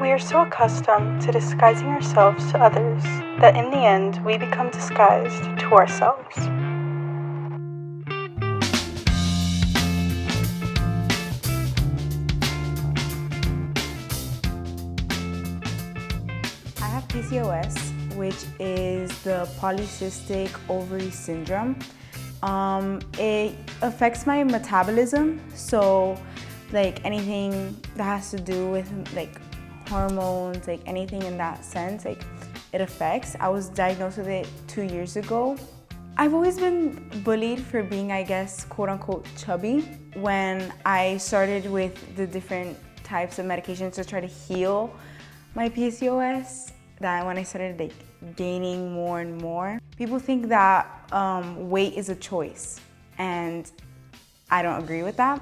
We are so accustomed to disguising ourselves to others that in the end we become disguised to ourselves. I have PCOS, which is the polycystic ovary syndrome. It affects my metabolism, so like anything that has to do with like hormones, like anything in that sense, like it affects. I was diagnosed with it 2 years ago. I've always been bullied for being, I guess, quote unquote chubby. When I started with the different types of medications to try to heal my PCOS, that when I started like gaining more and more, people think that weight is a choice, and I don't agree with that.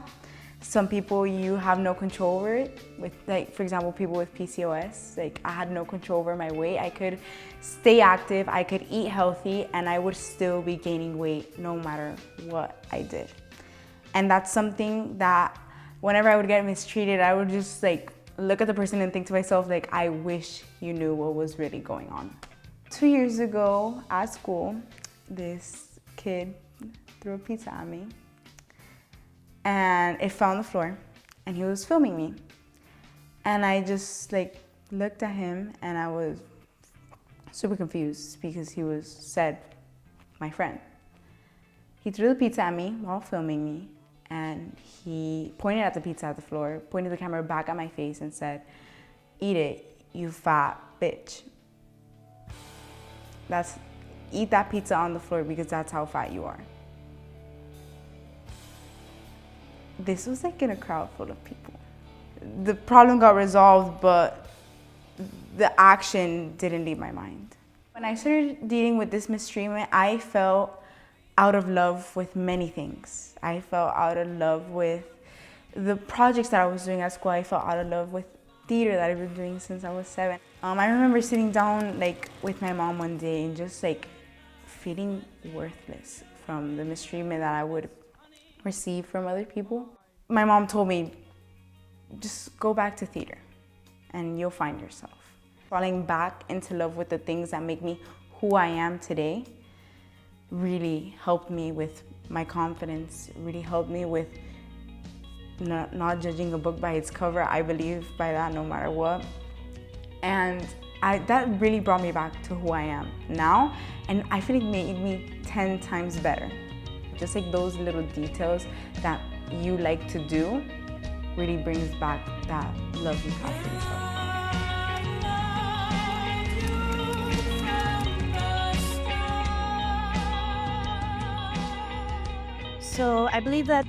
Some people, you have no control over it. With, like, for example, people with PCOS, like I had no control over my weight. I could stay active, I could eat healthy, and I would still be gaining weight no matter what I did. And that's something that whenever I would get mistreated, I would just like look at the person and think to myself, like, I wish you knew what was really going on. 2 years ago at school, this kid threw a pizza at me, and it fell on the floor, and he was filming me. And I just like looked at him, and I was super confused because he said my friend. He threw the pizza at me while filming me, and he pointed at the pizza at the floor, pointed the camera back at my face and said, "Eat it, you fat bitch. Eat that pizza on the floor because that's how fat you are." This was like in a crowd full of people. The problem got resolved, but the action didn't leave my mind. When I started dealing with this mistreatment, I felt out of love with many things. I felt out of love with the projects that I was doing at school. I felt out of love with theater that I've been doing since I was 7. I remember sitting down like with my mom one day and just like feeling worthless from the mistreatment that I would receive from other people. My mom told me, just go back to theater and you'll find yourself. Falling back into love with the things that make me who I am today really helped me with my confidence, really helped me with not judging a book by its cover. I believe by that no matter what. And that really brought me back to who I am now, and I feel it made me 10 times better. Just like those little details that you like to do really brings back that love you have for yourself. So I believe that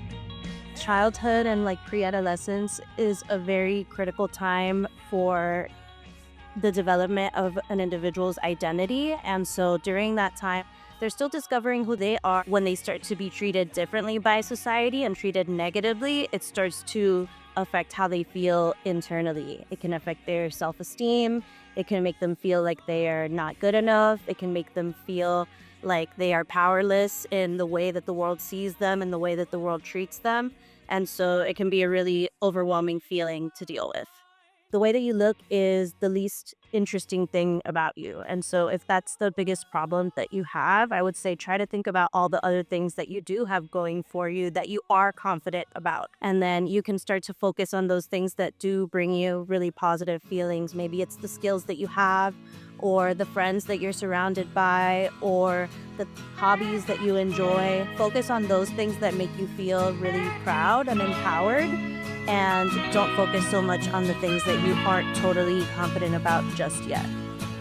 childhood and like pre-adolescence is a very critical time for the development of an individual's identity. And so during that time, they're still discovering who they are. When they start to be treated differently by society and treated negatively, it starts to affect how they feel internally. It can affect their self-esteem. It can make them feel like they are not good enough. It can make them feel like they are powerless in the way that the world sees them and the way that the world treats them. And so it can be a really overwhelming feeling to deal with. The way that you look is the least interesting thing about you. And so if that's the biggest problem that you have, I would say try to think about all the other things that you do have going for you that you are confident about. And then you can start to focus on those things that do bring you really positive feelings. Maybe it's the skills that you have, or the friends that you're surrounded by, or the hobbies that you enjoy. Focus on those things that make you feel really proud and empowered. And don't focus so much on the things that you aren't totally confident about just yet.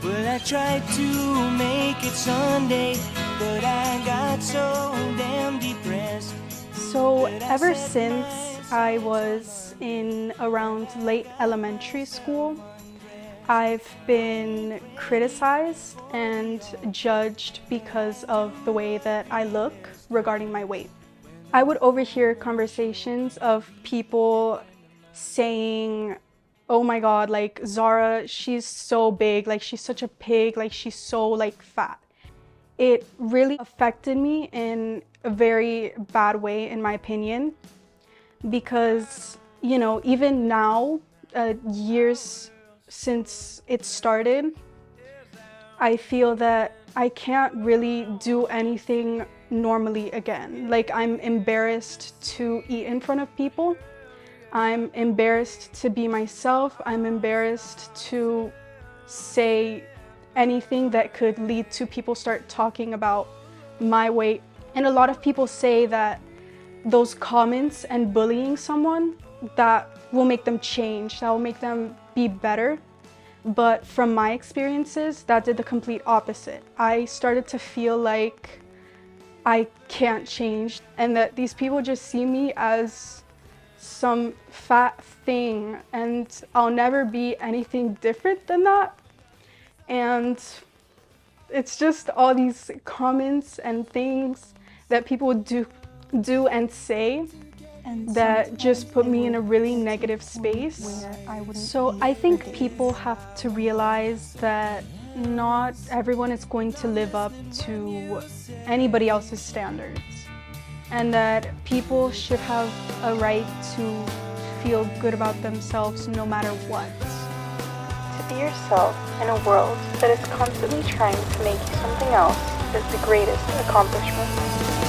Well, I tried to make it Sunday, but I got so damn depressed. So ever since I was in around late elementary school, I've been criticized and judged because of the way that I look regarding my weight. I would overhear conversations of people saying, "Oh my God, like Zara, she's so big, like she's such a pig, like she's so like fat." It really affected me in a very bad way, in my opinion, because, you know, even now, years since it started, I feel that I can't really do anything normally again. Like, I'm embarrassed to eat in front of people. I'm embarrassed to be myself. I'm embarrassed to say anything that could lead to people start talking about my weight. And a lot of people say that those comments and bullying someone, that will make them change, that will make them be better. But from my experiences, that did the complete opposite. I started to feel like I can't change, and that these people just see me as some fat thing, and I'll never be anything different than that. And it's just all these comments and things that people do and say that just put me in a really negative space. So I think people have to realize that not everyone is going to live up to anybody else's standards, and that people should have a right to feel good about themselves no matter what. To be yourself in a world that is constantly trying to make you something else is the greatest accomplishment.